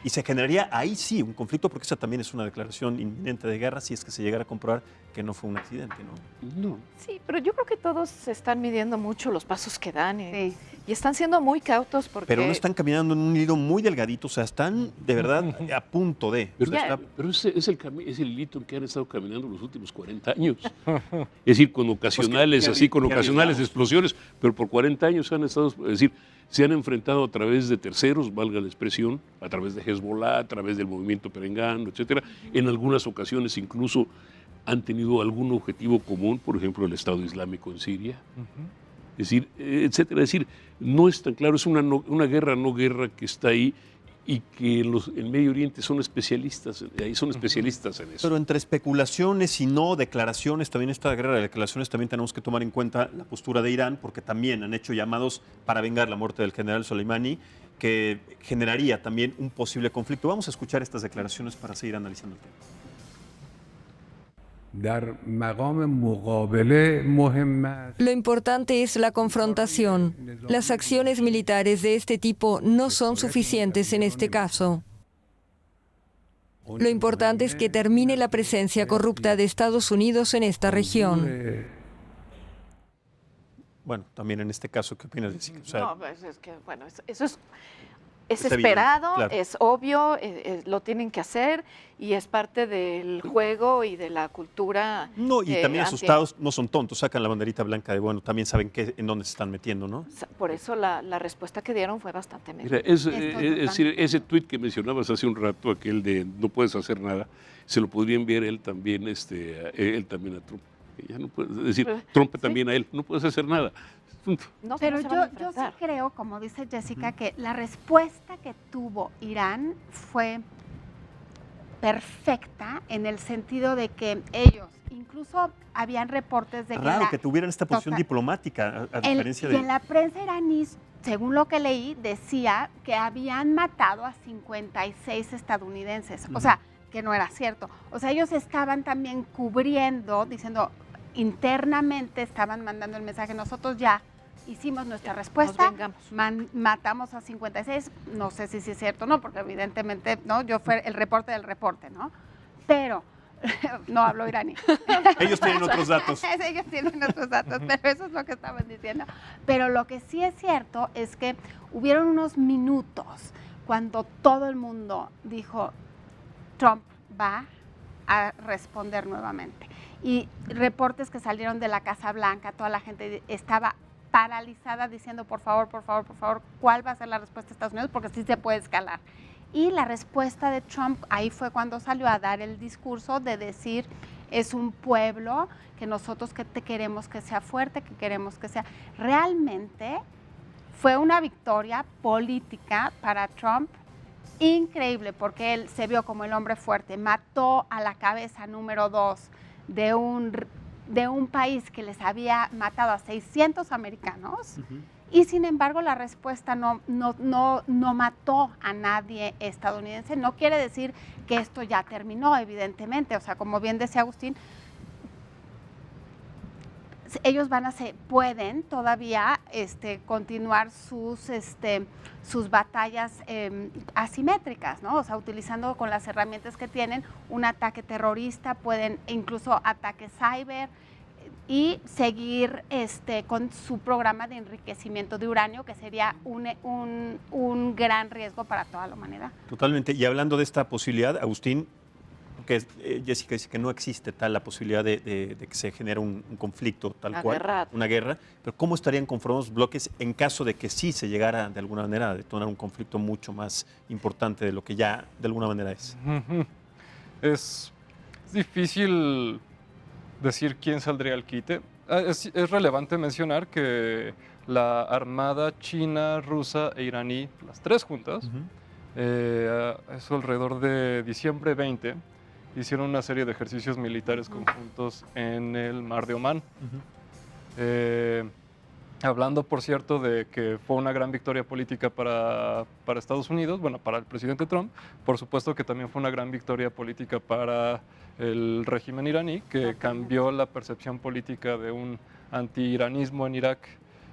Y se generaría ahí sí un conflicto, porque esa también es una declaración inminente de guerra si es que se llegara a comprobar que no fue un accidente, ¿no? No. Sí, pero yo creo que todos se están midiendo mucho los pasos que dan y Sí. están siendo muy cautos porque... Pero no están caminando en un hilo muy delgadito, o sea, están de verdad a punto de. Pero, O sea, pero ese es el hilito en que han estado caminando los últimos 40 años. Es decir, con ocasionales, qué así, con arriesgados. ocasionales explosiones, pero por 40 años han estado, es decir, se han enfrentado a través de terceros, valga la expresión, a través de Hezbollah, a través del movimiento perengano, etcétera. En algunas ocasiones incluso han tenido algún objetivo común, por ejemplo, el Estado Islámico en Siria. Es decir, etcétera. Es decir, no es tan claro, es una guerra no guerra que está ahí y que en Medio Oriente son especialistas, ahí son especialistas en eso. Pero entre especulaciones y no declaraciones, también esta guerra de declaraciones, también tenemos que tomar en cuenta la postura de Irán, porque también han hecho llamados para vengar la muerte del general Soleimani, que generaría también un posible conflicto. Vamos a escuchar estas declaraciones para seguir analizando el tema. Lo importante es la confrontación. Las acciones militares de este tipo no son suficientes en este caso. Lo importante es que termine la presencia corrupta de Estados Unidos en esta región. Bueno, también en este caso, ¿qué opinas, Jessica? O sea, No, pues es que, bueno, eso es es Está evidente, esperado, claro. es obvio, lo tienen que hacer y es parte del juego y de la cultura. No, y también anti- asustados no son tontos, sacan la banderita blanca de, bueno, también saben en dónde se están metiendo, ¿no? Por eso la respuesta que dieron fue bastante Mira, medida. es decir, ese tuit que mencionabas hace un rato, aquel de no puedes hacer nada, se lo podrían ver él también a Trump. Ya no puede, es decir, Trump también a él, no puedes hacer nada. Punto. No, Pero no se van a yo sí enfrentar. creo, como dice Jessica, que la respuesta que tuvo Irán fue perfecta en el sentido de que ellos, incluso habían reportes de Raro que que tuvieran esta posición Total. diplomática, a diferencia y en de... la prensa iraní, según lo que leí, decía que habían matado a 56 estadounidenses. O sea, que no era cierto. O sea, ellos estaban también cubriendo, diciendo, internamente estaban mandando el mensaje, nosotros ya hicimos nuestra respuesta, nos vengamos. matamos a 56, no sé si es cierto o no, porque evidentemente, ¿no? Yo fue el reporte del reporte, ¿no? Pero, no hablo iraní. Ellos tienen otros datos. Ellos tienen otros datos, pero eso es lo que estaban diciendo. Pero lo que sí es cierto es que hubieron unos minutos cuando todo el mundo dijo, Trump va a responder nuevamente. Y reportes que salieron de la Casa Blanca, toda la gente estaba paralizada diciendo, por favor, ¿cuál va a ser la respuesta de Estados Unidos? Porque sí se puede escalar. Y la respuesta de Trump, ahí fue cuando salió a dar el discurso de decir, es un pueblo que nosotros queremos que sea fuerte, que queremos que sea... Realmente fue una victoria política para Trump increíble, porque él se vio como el hombre fuerte, mató a la cabeza número 2 de un país que les había matado a 600 americanos, y sin embargo la respuesta no mató a nadie estadounidense. No quiere decir que esto ya terminó, evidentemente. O sea, como bien decía Agustín, ellos pueden todavía continuar sus batallas asimétricas, ¿no? O sea, utilizando con las herramientas que tienen un ataque terrorista, pueden incluso ataque cyber y seguir con su programa de enriquecimiento de uranio, que sería un gran riesgo para toda la humanidad. Totalmente. Y hablando de esta posibilidad, Agustín, que Jessica dice que no existe tal la posibilidad de que se genere un conflicto tal cual, una guerra, pero ¿cómo estarían conformados los bloques en caso de que sí se llegara de alguna manera a detonar un conflicto mucho más importante de lo que ya de alguna manera es? Es difícil decir quién saldría al quite. Es relevante mencionar que la armada china, rusa e iraní, las tres juntas, eso alrededor de diciembre 20, hicieron una serie de ejercicios militares conjuntos en el Mar de Omán. Hablando, por cierto, de que fue una gran victoria política para Estados Unidos, bueno, para el presidente Trump, por supuesto que también fue una gran victoria política para el régimen iraní, que cambió la percepción política de un anti-iranismo en Irak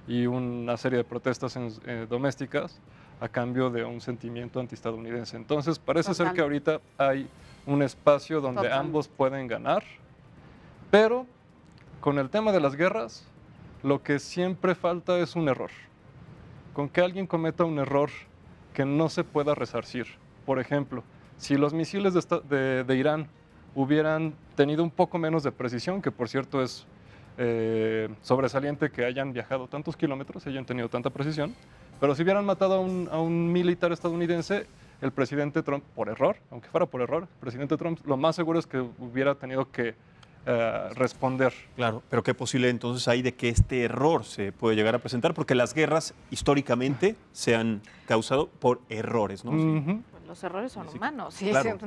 y una serie de protestas domésticas a cambio de un sentimiento antiestadounidense. Entonces, parece ser que ahorita hay un espacio donde ambos pueden ganar, pero con el tema de las guerras, lo que siempre falta es un error. Con que alguien cometa un error que no se pueda resarcir. Por ejemplo, si los misiles de Irán hubieran tenido un poco menos de precisión, que por cierto es sobresaliente que hayan viajado tantos kilómetros y hayan tenido tanta precisión, pero si hubieran matado a un militar estadounidense, el presidente Trump, por error, aunque fuera por error, el presidente Trump lo más seguro es que hubiera tenido que responder. Claro, pero ¿qué posibilidad entonces hay de que este error se puede llegar a presentar? Porque las guerras históricamente se han causado por errores, ¿no? Los errores son humanos. Sí, claro.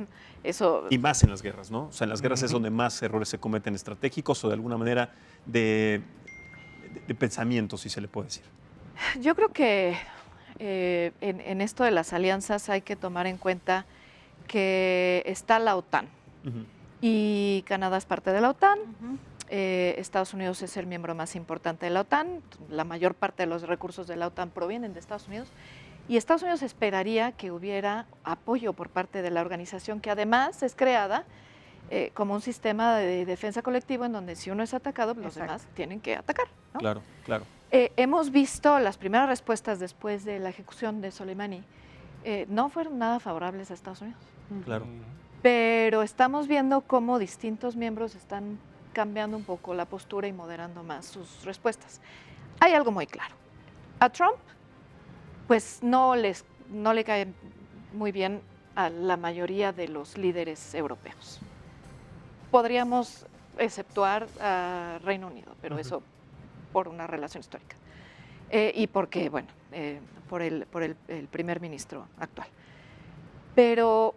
Eso... Y más en las guerras, ¿no? O sea, en las guerras es donde más errores se cometen estratégicos o de alguna manera de pensamiento, si se le puede decir. Yo creo que en esto de las alianzas hay que tomar en cuenta que está la OTAN. Y Canadá es parte de la OTAN. Estados Unidos es el miembro más importante de la OTAN. La mayor parte de los recursos de la OTAN provienen de Estados Unidos. Y Estados Unidos esperaría que hubiera apoyo por parte de la organización, que además es creada como un sistema de defensa colectivo en donde si uno es atacado, los demás tienen que atacar, ¿no? Claro, claro. Hemos visto las primeras respuestas después de la ejecución de Soleimani, no fueron nada favorables a Estados Unidos. Claro. Pero estamos viendo cómo distintos miembros están cambiando un poco la postura y moderando más sus respuestas. Hay algo muy claro. A Trump, pues no le cae muy bien a la mayoría de los líderes europeos. Podríamos exceptuar a Reino Unido, pero eso por una relación histórica. Y porque, bueno, por el primer ministro actual. Pero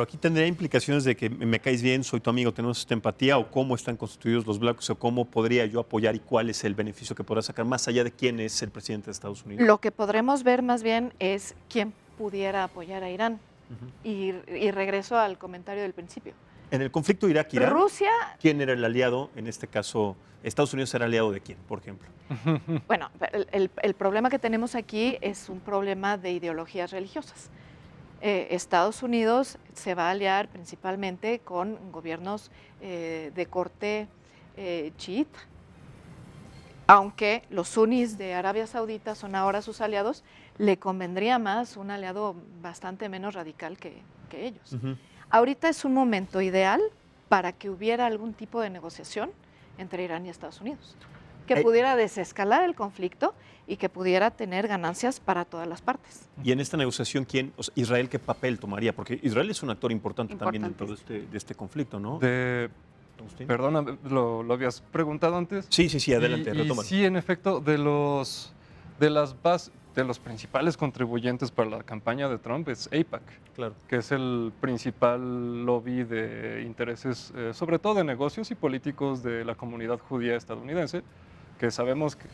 aquí tendría implicaciones de que me caes bien, soy tu amigo, tenemos esta empatía, o cómo están constituidos los bloques, o cómo podría yo apoyar y cuál es el beneficio que podrá sacar, más allá de quién es el presidente de Estados Unidos. Lo que podremos ver más bien es quién pudiera apoyar a Irán. Y regreso al comentario del principio. En el conflicto Irak-Irán, Rusia, ¿quién era el aliado? En este caso, ¿Estados Unidos era aliado de quién, por ejemplo? bueno, el problema que tenemos aquí es un problema de ideologías religiosas. Estados Unidos se va a aliar principalmente con gobiernos de corte chiita, aunque los sunnis de Arabia Saudita son ahora sus aliados, le convendría más un aliado bastante menos radical que ellos. Ahorita es un momento ideal para que hubiera algún tipo de negociación entre Irán y Estados Unidos, que pudiera desescalar el conflicto y que pudiera tener ganancias para todas las partes. Y en esta negociación, Israel, ¿qué papel tomaría? Porque Israel es un actor importante también dentro de este conflicto, ¿no? Perdona, ¿lo habías preguntado antes? Sí, adelante, retoma. Sí, en efecto, de los principales contribuyentes para la campaña de Trump es AIPAC, claro, que es el principal lobby de intereses, sobre todo de negocios y políticos de la comunidad judía estadounidense, que sabemos que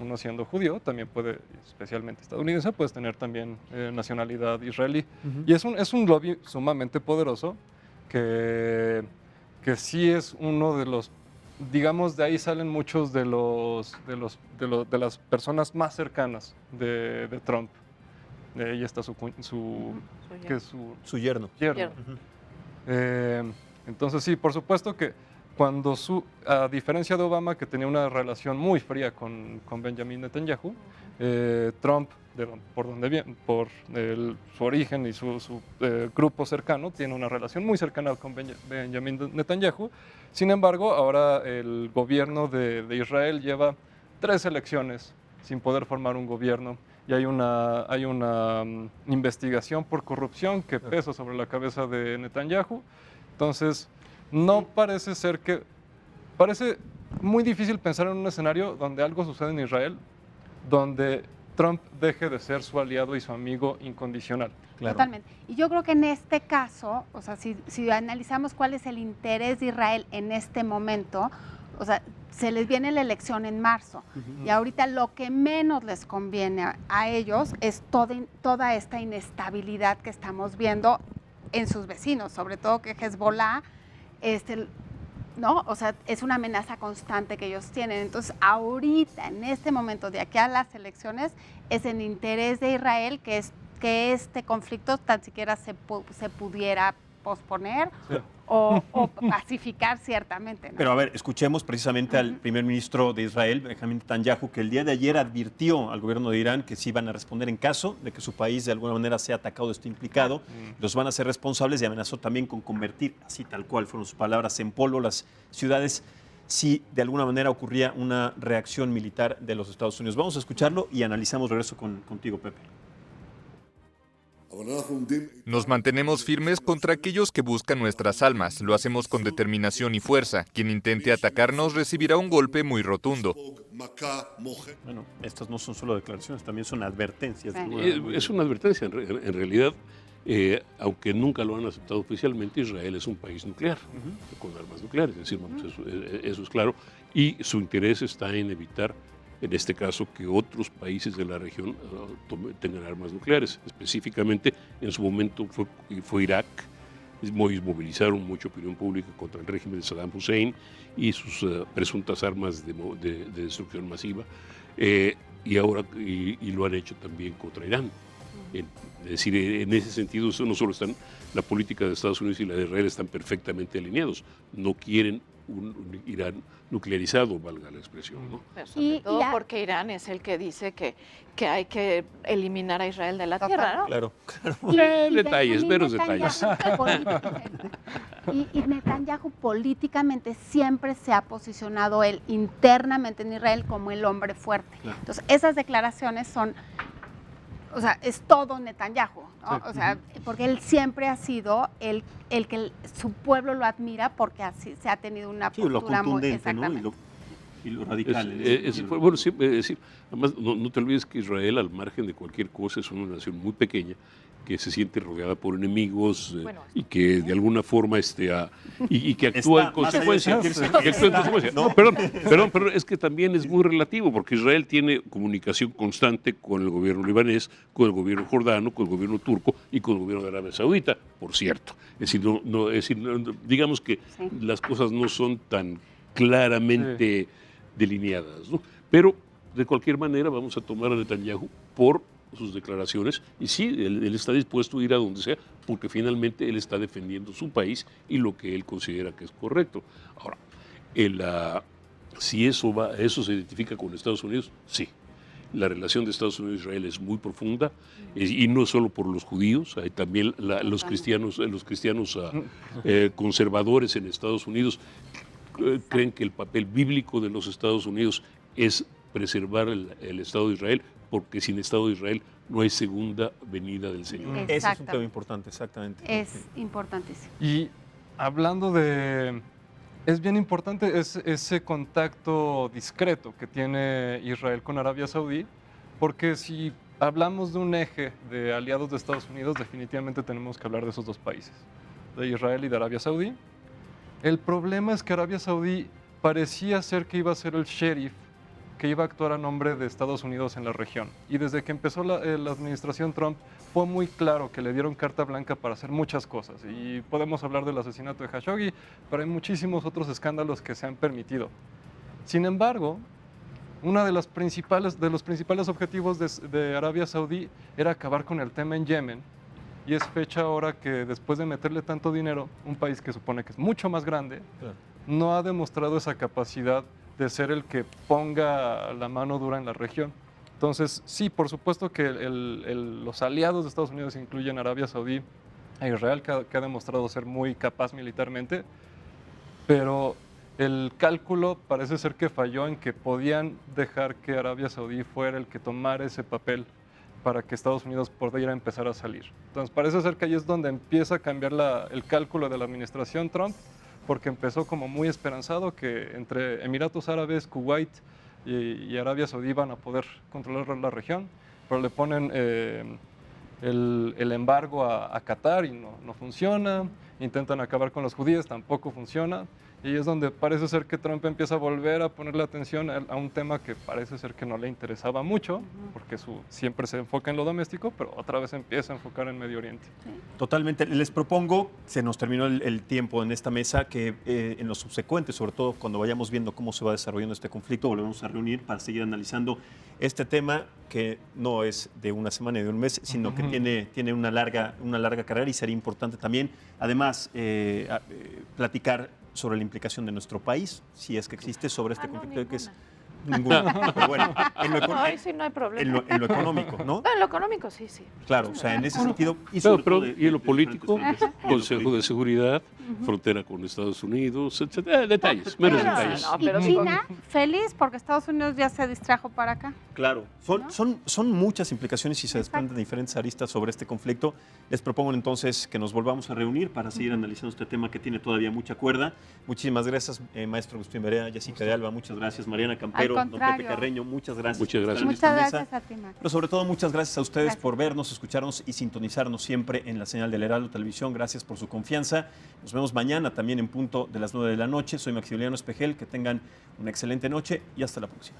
uno siendo judío también puede, especialmente estadounidense, puedes tener también nacionalidad israelí. Y es un lobby sumamente poderoso que sí es uno de los, digamos, de ahí salen muchos de las personas más cercanas de Trump. De ahí está su yerno. Entonces sí, por supuesto que cuando a diferencia de Obama, que tenía una relación muy fría con Benjamin Netanyahu, Trump, por su origen y su grupo cercano, tiene una relación muy cercana con Benjamin Netanyahu. Sin embargo, ahora el gobierno de Israel lleva 3 elecciones sin poder formar un gobierno y hay una investigación por corrupción que pesa sobre la cabeza de Netanyahu. Entonces, no parece ser que... Parece muy difícil pensar en un escenario donde algo sucede en Israel, donde Trump deje de ser su aliado y su amigo incondicional. Claro. Totalmente. Y yo creo que en este caso, o sea, si analizamos cuál es el interés de Israel en este momento, o sea, se les viene la elección en marzo. Y ahorita lo que menos les conviene a ellos es toda esta inestabilidad que estamos viendo en sus vecinos, sobre todo que Hezbollah, ¿no? O sea, es una amenaza constante que ellos tienen. Entonces, ahorita, en este momento, de aquí a las elecciones, es en interés de Israel que este conflicto tan siquiera se pudiera posponer o pacificar ciertamente, ¿no? Pero a ver, escuchemos precisamente al primer ministro de Israel, Benjamin Netanyahu, que el día de ayer advirtió al gobierno de Irán que sí van a responder en caso de que su país de alguna manera sea atacado o esté implicado. Los van a hacer responsables y amenazó también con convertir, así tal cual fueron sus palabras, en polvo las ciudades si de alguna manera ocurría una reacción militar de los Estados Unidos. Vamos a escucharlo y analizamos regreso contigo, Pepe. Nos mantenemos firmes contra aquellos que buscan nuestras almas. Lo hacemos con determinación y fuerza. Quien intente atacarnos recibirá un golpe muy rotundo. Bueno, estas no son solo declaraciones, también son advertencias. Es una advertencia. En realidad, aunque nunca lo han aceptado oficialmente, Israel es un país nuclear, con armas nucleares. Es decir, eso es claro. Y su interés está en evitar, en este caso, que otros países de la región tengan armas nucleares. Específicamente, en su momento fue Irak. Movilizaron mucha opinión pública contra el régimen de Saddam Hussein y sus presuntas armas de destrucción masiva. Y ahora lo han hecho también contra Irán. Es decir, en ese sentido, eso no solo están, la política de Estados Unidos y la de Israel están perfectamente alineados. No quieren un Irán nuclearizado, valga la expresión, ¿no? Pero sobre todo porque Irán es el que dice que hay que eliminar a Israel de la tierra, ¿no? Claro. Detalles, meros detalles. Y Netanyahu políticamente siempre se ha posicionado él internamente en Israel como el hombre fuerte. Claro. Entonces, esas declaraciones son, o sea, es todo Netanyahu, ¿no? Sí. O sea, porque él siempre ha sido el que su pueblo lo admira porque así se ha tenido una Sí, lo postura muy contundente, ¿no? exactamente. Y lo radical. Bueno, sí, es decir, además no te olvides que Israel, al margen de cualquier cosa, es una nación muy pequeña que se siente rodeada por enemigos y que de alguna forma y que actúa en consecuencia. No, perdón, es que también es muy relativo, porque Israel tiene comunicación constante con el gobierno libanés, con el gobierno jordano, con el gobierno turco y con el gobierno de Arabia Saudita, por cierto. Es decir, digamos que las cosas no son tan claramente delineadas, ¿no? Pero de cualquier manera vamos a tomar a Netanyahu por sus declaraciones y sí, él está dispuesto a ir a donde sea porque finalmente él está defendiendo su país y lo que él considera que es correcto. Ahora, si eso se identifica con Estados Unidos, sí. La relación de Estados Unidos e Israel es muy profunda y no solo por los judíos, hay también los cristianos conservadores en Estados Unidos creen que el papel bíblico de los Estados Unidos es preservar el Estado de Israel, porque sin Estado de Israel no hay segunda venida del Señor. Ese es un tema importante, exactamente. Es importantísimo. Y hablando de... Es bien importante ese contacto discreto que tiene Israel con Arabia Saudí, porque si hablamos de un eje de aliados de Estados Unidos, definitivamente tenemos que hablar de esos dos países, de Israel y de Arabia Saudí. El problema es que Arabia Saudí parecía ser que iba a ser el sheriff que iba a actuar a nombre de Estados Unidos en la región. Y desde que empezó la administración Trump fue muy claro que le dieron carta blanca para hacer muchas cosas. Y podemos hablar del asesinato de Khashoggi, pero hay muchísimos otros escándalos que se han permitido. Sin embargo, uno de los principales objetivos de Arabia Saudí era acabar con el tema en Yemen. Y es fecha ahora que después de meterle tanto dinero, un país que supone que es mucho más grande, no ha demostrado esa capacidad de ser el que ponga la mano dura en la región. Entonces, sí, por supuesto que los aliados de Estados Unidos incluyen a Arabia Saudí e Israel, que ha demostrado ser muy capaz militarmente, pero el cálculo parece ser que falló en que podían dejar que Arabia Saudí fuera el que tomara ese papel para que Estados Unidos pudiera empezar a salir. Entonces parece ser que ahí es donde empieza a cambiar el cálculo de la administración Trump, porque empezó como muy esperanzado que entre Emiratos Árabes, Kuwait y Arabia Saudí van a poder controlar la región, pero le ponen el embargo a Qatar y no funciona, intentan acabar con los judíos, tampoco funciona. Y es donde parece ser que Trump empieza a volver a ponerle atención a un tema que parece ser que no le interesaba mucho, porque siempre se enfoca en lo doméstico, pero otra vez empieza a enfocar en Medio Oriente. Totalmente. Les propongo, se nos terminó el tiempo en esta mesa, que en los subsecuentes, sobre todo cuando vayamos viendo cómo se va desarrollando este conflicto, volvemos a reunir para seguir analizando este tema que no es de una semana y de un mes, sino que tiene una larga carrera y sería importante también, además, platicar sobre la implicación de nuestro país, si es que existe, sobre este conflicto, que es ninguna. Pero bueno, sí, no hay problema. En lo económico, ¿no? No, en lo económico sí. Claro, o sea, en ese sentido. Y en lo político, Consejo de Seguridad, frontera con Estados Unidos, etc. Detalles, menos detalles. Y China, feliz porque Estados Unidos ya se distrajo para acá. Claro, son muchas implicaciones y se desprenden diferentes aristas sobre este conflicto. Les propongo entonces que nos volvamos a reunir para seguir analizando este tema que tiene todavía mucha cuerda. Muchísimas gracias, maestro Agustín Berea, Jessica de Alba, muchas gracias, Mariana Campero, don Pepe Carreño, muchas gracias. Muchas gracias. Muchas gracias a ti, Max. Pero sobre todo, muchas gracias a ustedes por vernos, escucharnos y sintonizarnos siempre en la señal del Heraldo Televisión. Gracias por su confianza. Nos vemos mañana también en punto de las 9 de la noche. Soy Maximiliano Espejel. Que tengan una excelente noche y hasta la próxima.